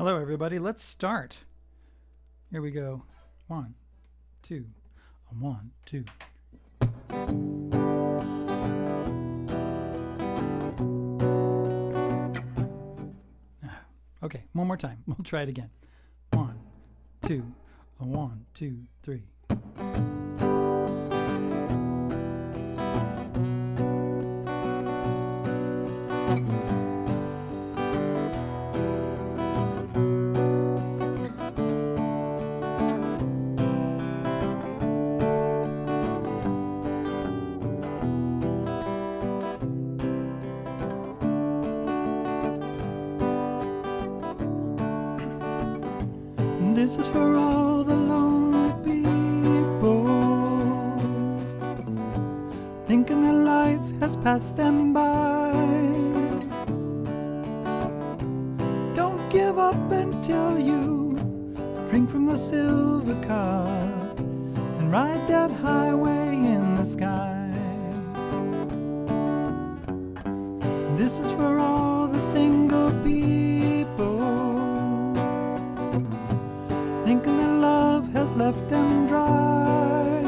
Hello, everybody. Let's start. Here we go. 1, 2, 1, 2. Okay, one more time. We'll try it again. 1, 2, 1, 2, 3. This is for all the lonely people, thinking that life has passed them by. Don't give up until you drink from the silver cup and ride that highway in the sky. This is for all the single people, thinking that love has left them dry.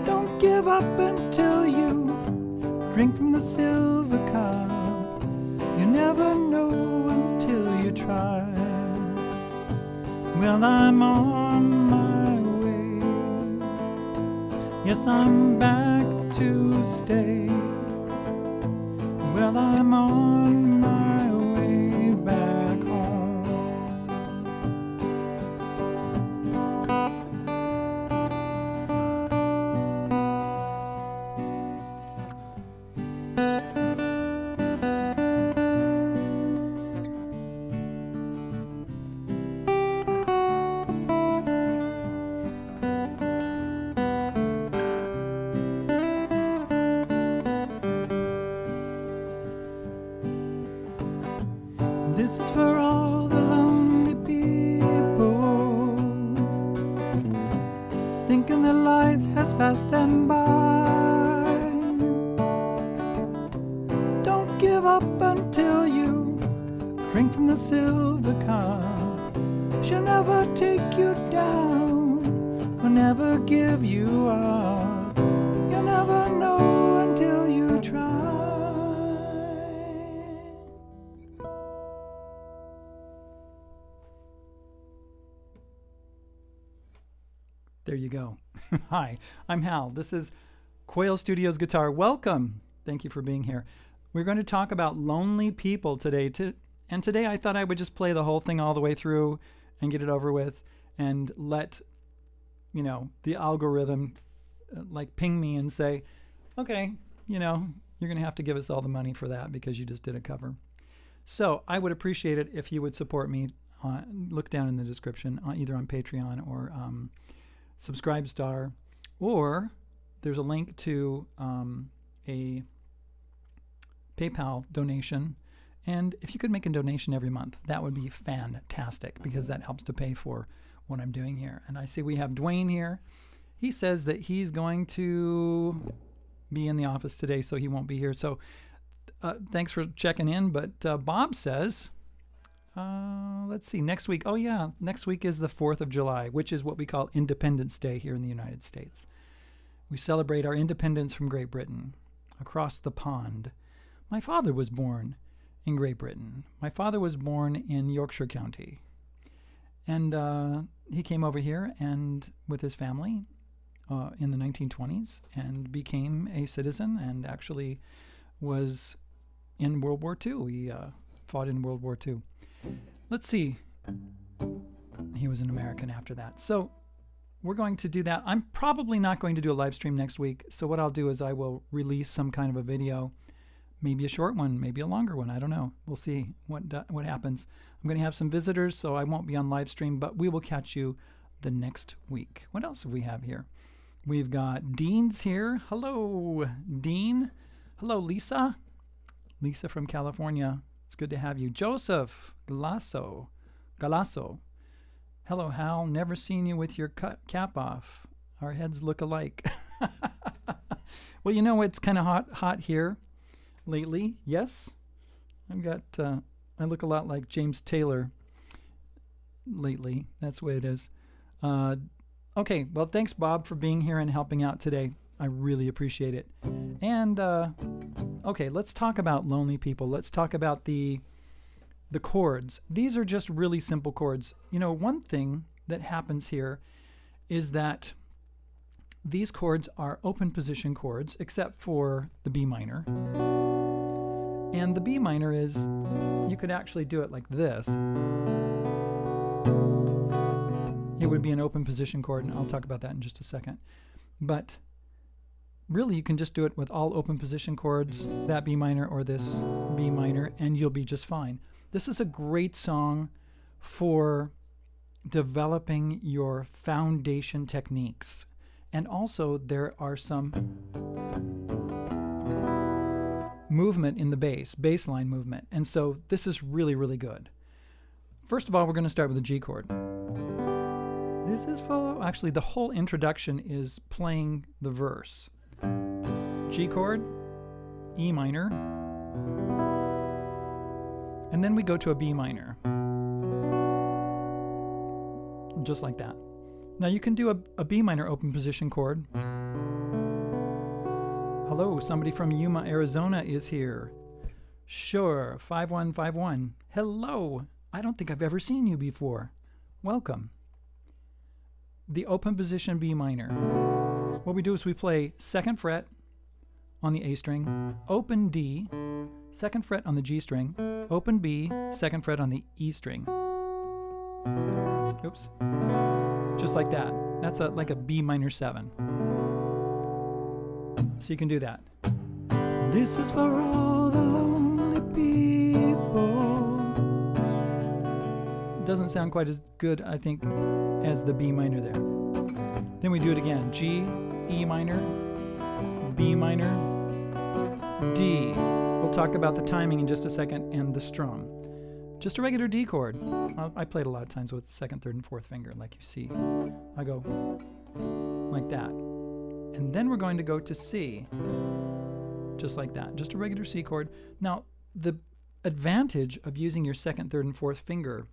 Don't give up until you drink from the silver cup. You never know until you try. Well, I'm on my way. Yes, I'm back to stay. Well, I'm on my way back home. This is for all the lonely people, thinking that life has passed them by. Don't give up until you drink from the silver cup. She'll never take you down, will never give you up. You'll never know until you try. There you go. Hi, I'm Hal. This is Quail Studios Guitar. Welcome. Thank you for being here. We're going to talk about lonely people today. And today I thought I would just play the whole thing all the way through and get it over with and let, the algorithm like ping me and say, okay, you're going to have to give us all the money for that because you just did a cover. So I would appreciate it if you would support me. Look down in the description, either on Patreon or Subscribestar, or there's a link to a PayPal donation. And if you could make a donation every month, that would be fantastic because that helps to pay for what I'm doing here. And I see we have Dwayne here. He says that he's going to be in the office today, so he won't be here. So thanks for checking in. But Bob says, let's see, next week. Oh, yeah, next week is the 4th of July, which is what we call Independence Day here in the United States. We celebrate our independence from Great Britain across the pond. My father was born in Great Britain. My father was born in Yorkshire County. And he came over here and with his family in the 1920s and became a citizen and actually was in World War II. He fought in World War II. Let's see. He was an American after that. So we're going to do that. I'm probably not going to do a live stream next week. So what I'll do is I will release some kind of a video, maybe a short one, maybe a longer one. I don't know. We'll see what happens. I'm going to have some visitors, so I won't be on live stream, but we will catch you the next week. What else do we have here? We've got Dean's here. Hello, Dean. Hello, Lisa. Lisa from California. It's good to have you. Joseph Galasso. Hello, Hal. Never seen you with your cap off. Our heads look alike. Well, it's kind of hot here lately. Yes, I've got I look a lot like James Taylor lately. That's the way it is. Okay, well, thanks, Bob, for being here and helping out today. I really appreciate it. And, okay, let's talk about lonely people. Let's talk about the chords. These are just really simple chords. You know, one thing that happens here is that these chords are open position chords, except for the B minor. And the B minor is, you could actually do it like this. It would be an open position chord, and I'll talk about that in just a second. But really, you can just do it with all open position chords, that B minor or this B minor, and you'll be just fine. This is a great song for developing your foundation techniques. And also, there are some movement in the bass line movement. And so this is really, really good. First of all, we're going to start with a G chord. This is for, actually, the whole introduction is playing the verse. G chord, E minor, and then we go to a B minor. Just like that. Now you can do a B minor open position chord. Hello, somebody from Yuma, Arizona is here. Shure 5151. Hello. I don't think I've ever seen you before. Welcome. The open position B minor. What we do is we play 2nd fret on the A string, open D, 2nd fret on the G string, open B, 2nd fret on the E string. Oops. Just like that. That's like a B minor 7. So you can do that. This is for all the lonely people. Doesn't sound quite as good, I think, as the B minor there. Then we do it again. G, E minor, B minor, D. We'll talk about the timing in just a second and the strum. Just a regular D chord. I played a lot of times with 2nd, 3rd, and 4th finger, like you see. I go like that. And then we're going to go to C. Just like that. Just a regular C chord. Now, the advantage of using your 2nd, 3rd, and 4th finger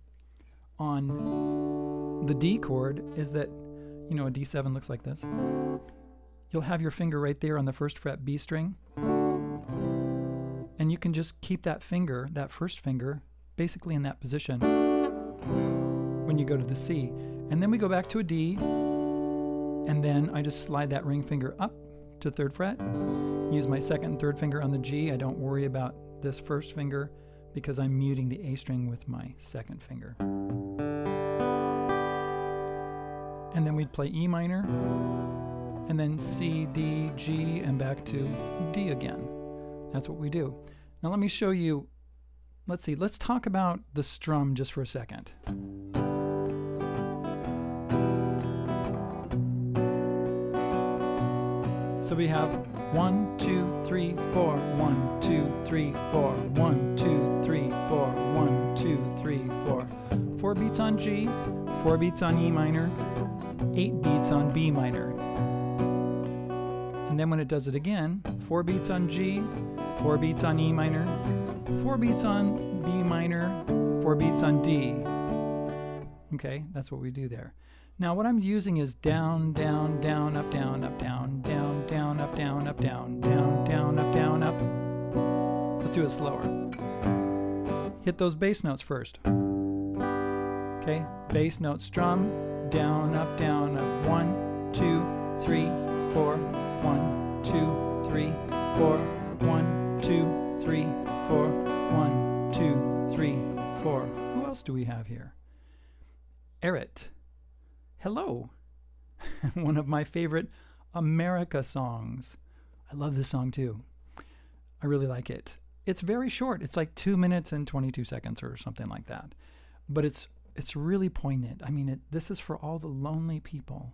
on the D chord is that, you know, a D7 looks like this. You'll have your finger right there on the 1st fret B string. And you can just keep that finger, that 1st finger, basically in that position when you go to the C. And then we go back to a D, and then I just slide that ring finger up to 3rd fret, use my 2nd and 3rd finger on the G. I don't worry about this 1st finger because I'm muting the A string with my 2nd finger. And then we'd play E minor, and then C, D, G, and back to D again. That's what we do. Now let me show you. Let's see, let's talk about the strum just for a second. So we have 1, 2, 3, 4, 1, 2, 3, 4, 1, 2, 3, 4, 1, 2, 3, 4. 4 beats on G, 4 beats on E minor, 8 beats on B minor. And then when it does it again, 4 beats on G, 4 beats on E minor, 4 beats on B minor, 4 beats on D. Okay, that's what we do there. Now what I'm using is down, down, down, up, down, up, down, down, down, up, down, up, down, down, down, up, down, up. Let's do it slower. Hit those bass notes first. Okay, bass note strum, down, up, 1, 2, 3, 4, 1, 2, 3, 4, 1, 2, 3, 4, 1, 2, 3, 4. Who else do we have here? Erit. Hello. One of my favorite America songs. I love this song too. I really like it. It's very short. It's like 2 minutes and 22 seconds or something like that. But it's really poignant. I mean, this is for all the lonely people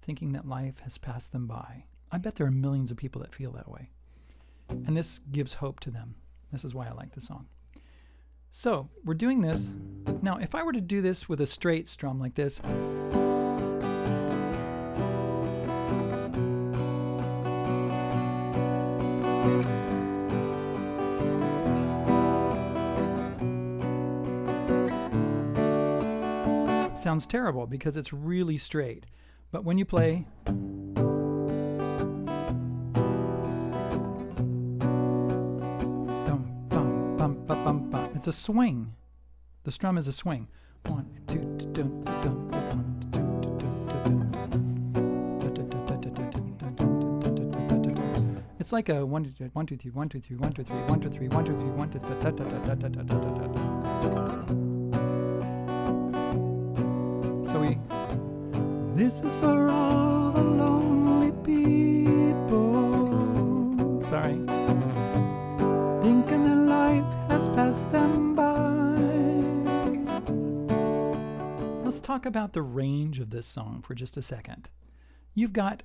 thinking that life has passed them by. I bet there are millions of people that feel that way. And this gives hope to them. This is why I like the song. So we're doing this. Now, if I were to do this with a straight strum like this, sounds terrible because it's really straight. But when you play, it's a swing. The strum is a swing. 1, 2, dun, dun, dun, dun, dun. It's like a 1 2 3 1 2 3 1 2 3 1 2 3 1 2 3 1 2 3 1 2 So this is for all the lonely people. Sorry. Thinking that life has passed them by. Let's talk about the range of this song for just a second. You've got,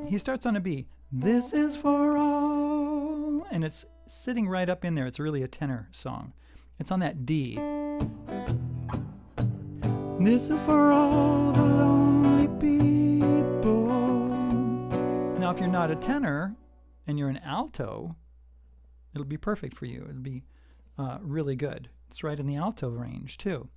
he starts on a B. This is for all, and it's sitting right up in there. It's really a tenor song. It's on that D. This is for all the lonely people. Now, if you're not a tenor and you're an alto, it'll be perfect for you. It'll be really good. It's right in the alto range too,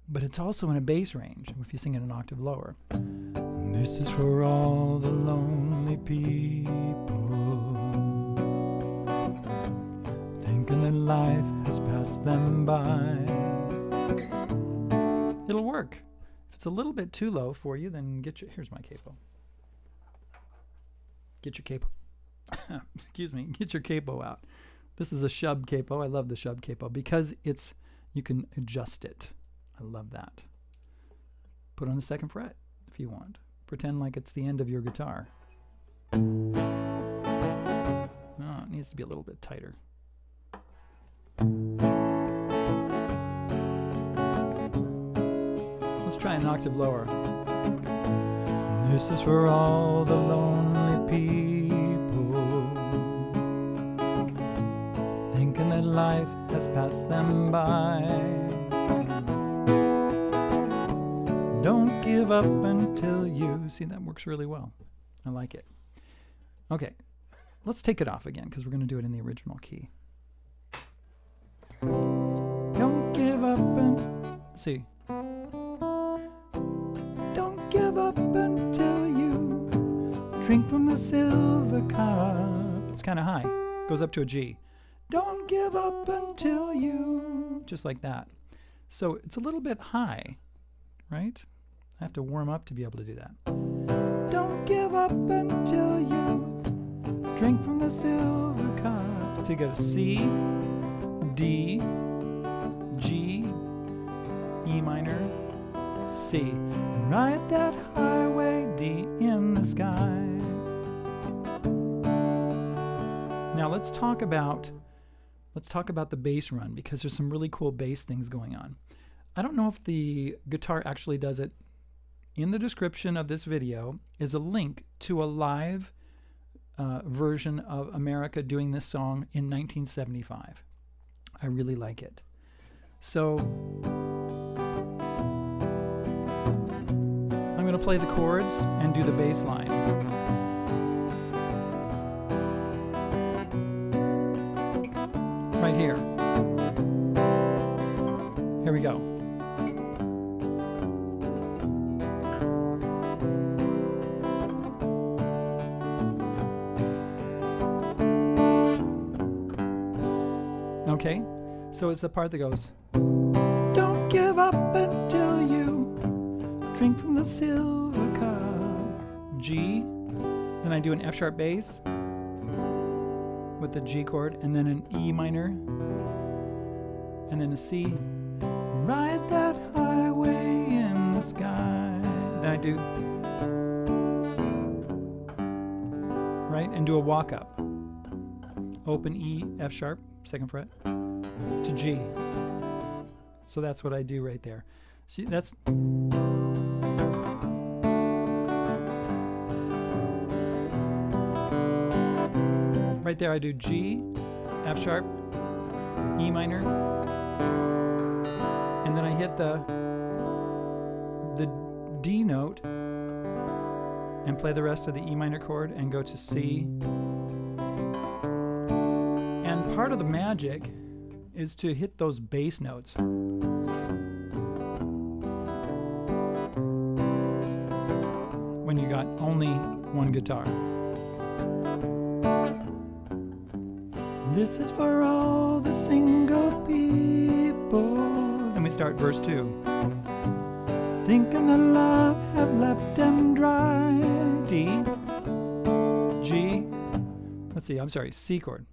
but it's also in a bass range if you sing it an octave lower. This is for all the lonely people, thinking that life has passed them by. It'll work. If it's a little bit too low for you, then here's my capo. Get your capo. Excuse me. Get your capo out. This is a shub capo. I love the shub capo because you can adjust it. I love that. Put on the 2nd fret if you want. Pretend like it's the end of your guitar. Oh, it needs to be a little bit tighter. Let's try an octave lower. This is for all the lonely people, thinking that life has passed them by. Don't give up until you... See, that works really well. I like it. Okay, let's take it off again because we're going to do it in the original key. Don't give up and... See. Don't give up until you drink from the silver cup. It's kind of high. Goes up to a G. Don't give up until you... Just like that. So it's a little bit high, right? I have to warm up to be able to do that. Don't give up until you drink from the silver cup. So you go to C, D, G, E minor, C. And ride that highway D in the sky. Now let's talk about the bass run because there's some really cool bass things going on. I don't know if the guitar actually does it. In the description of this video is a link to a live version of America doing this song in 1975. I really like it. So I'm going to play the chords and do the bass line. Right here. Here we go. Okay, so it's the part that goes, don't give up until you drink from the silver cup. G, then I do an F sharp bass with the G chord, and then an E minor, and then a C. Ride that highway in the sky. Then I do, right, and do a walk up. Open E, F sharp, 2nd fret, to G. So that's what I do right there. See, that's... Right there I do G, F sharp, E minor, and then I hit the D note and play the rest of the E minor chord and go to C. And part of the magic is to hit those bass notes. When you got only one guitar. This is for all the single people. Then we start verse 2. Thinking the love have left them dry. D, G, let's see, I'm sorry, C chord.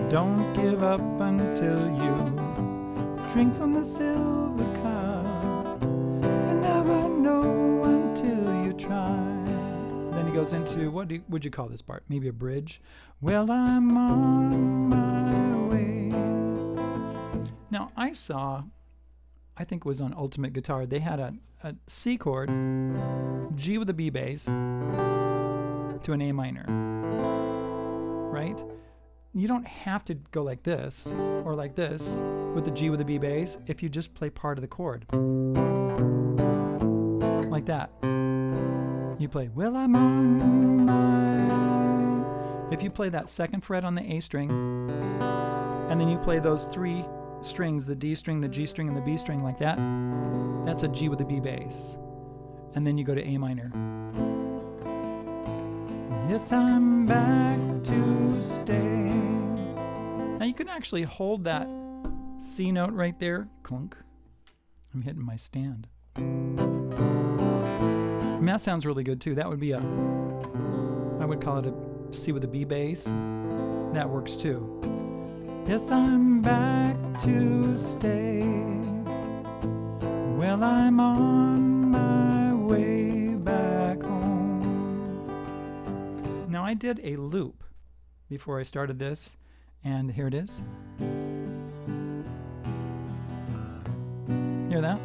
Don't give up until you drink from the silver cup. You never know until you try. Then he goes into, what would you call this part? Maybe a bridge? Well, I'm on my way. Now, I saw, I think it was on Ultimate Guitar, they had a C chord, G with a B bass, to an A minor, right? You don't have to go like this, or like this, with the G with a B bass, if you just play part of the chord. Like that. You play, well, I'm on my... If you play that second fret on the A string, and then you play those three strings, the D string, the G string, and the B string like that, that's a G with a B bass. And then you go to A minor. Yes, I'm back to stay. Now you can actually hold that C note right there. Clunk. I'm hitting my stand. And that sounds really good too. That would be I would call it a C with a B bass. That works too. Yes, I'm back to stay. Well, I'm on my way back home. Now, I did a loop before I started this, and here it is. Hear that?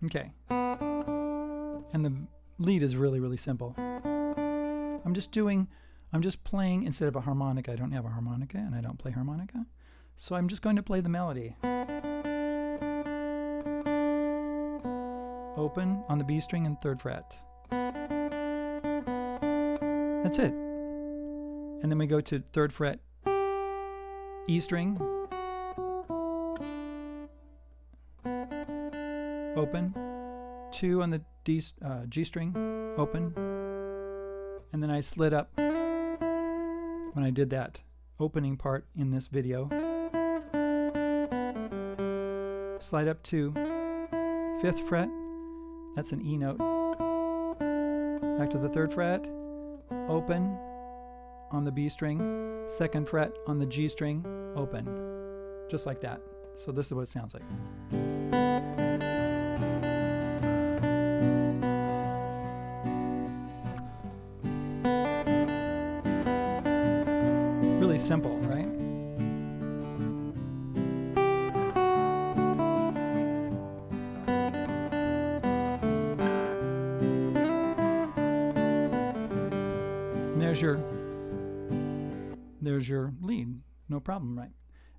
Okay. And the lead is really, really simple. I'm just playing instead of a harmonica. I don't have a harmonica and I don't play harmonica. So I'm just going to play the melody. Open on the B string and 3rd fret. That's it. And then we go to 3rd fret E string. Open. 2 on the G string. Open. And then I slid up when I did that opening part in this video. Slide up to 5th fret, that's an E note. Back to the 3rd fret, open on the B string, 2nd fret on the G string, open. Just like that. So this is what it sounds like. Really simple, right? And there's your lead, no problem, right?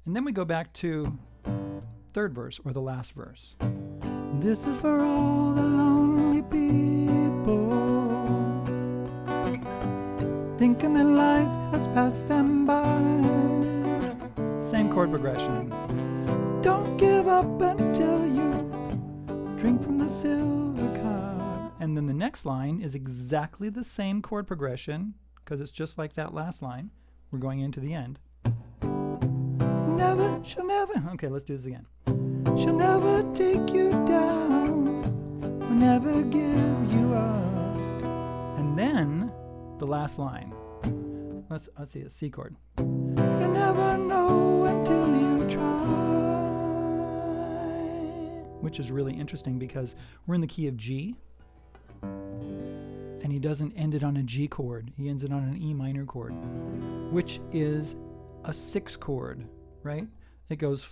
And then we go back to 3rd verse, or the last verse. This is for all the lonely people, thinking that life has passed them by. Same chord progression. Don't give up until you drink from the silver cup. And then the next line is exactly the same chord progression, because it's just like that last line. We're going into the end. Never, she'll never, okay, let's do this again. She'll never take you down, will never give you up. And then the last line. Let's see, a C chord. You never know until you try. Which is really interesting because we're in the key of G. And he doesn't end it on a G chord. He ends it on an E minor chord, which is a 6 chord, right? It goes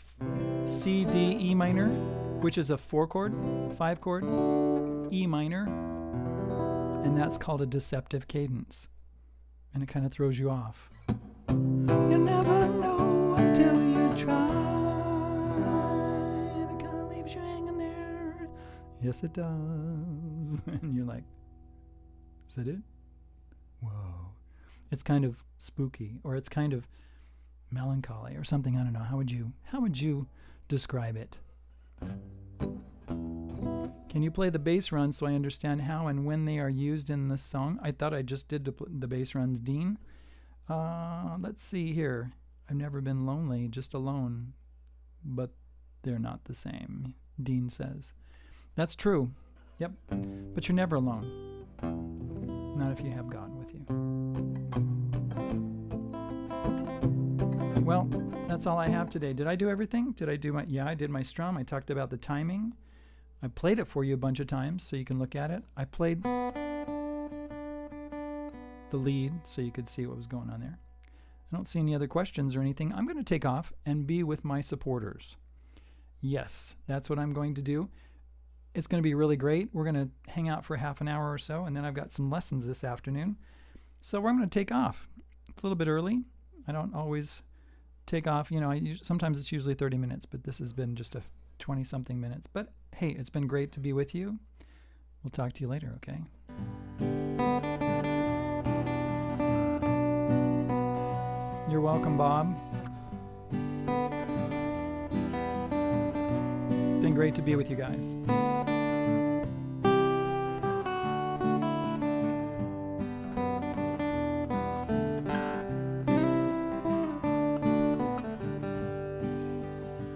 C, D, E minor, which is a 4 chord, 5 chord, E minor, and that's called a deceptive cadence. And it kind of throws you off. You never know until you try. And it kind of leaves you hanging there. Yes, it does. And you're like, is that it? Whoa. It's kind of spooky, or it's kind of melancholy or something. I don't know. How would you describe it? Can you play the bass runs so I understand how and when they are used in this song? I thought I just did the bass runs, Dean. Let's see here. I've never been lonely, just alone. But they're not the same, Dean says. That's true. Yep. But you're never alone. Not if you have God with you. Well, that's all I have today. Did I do everything? Did I do my... Yeah, I did my strum. I talked about the timing. I played it for you a bunch of times so you can look at it. I played the lead so you could see what was going on there. I don't see any other questions or anything. I'm going to take off and be with my supporters. Yes, that's what I'm going to do. It's going to be really great. We're going to hang out for half an hour or so, and then I've got some lessons this afternoon. So I'm going to take off. It's a little bit early. I don't always take off. You know, sometimes it's usually 30 minutes, but this has been just a 20-something minutes. But hey, it's been great to be with you. We'll talk to you later, okay? You're welcome, Bob. It's been great to be with you guys.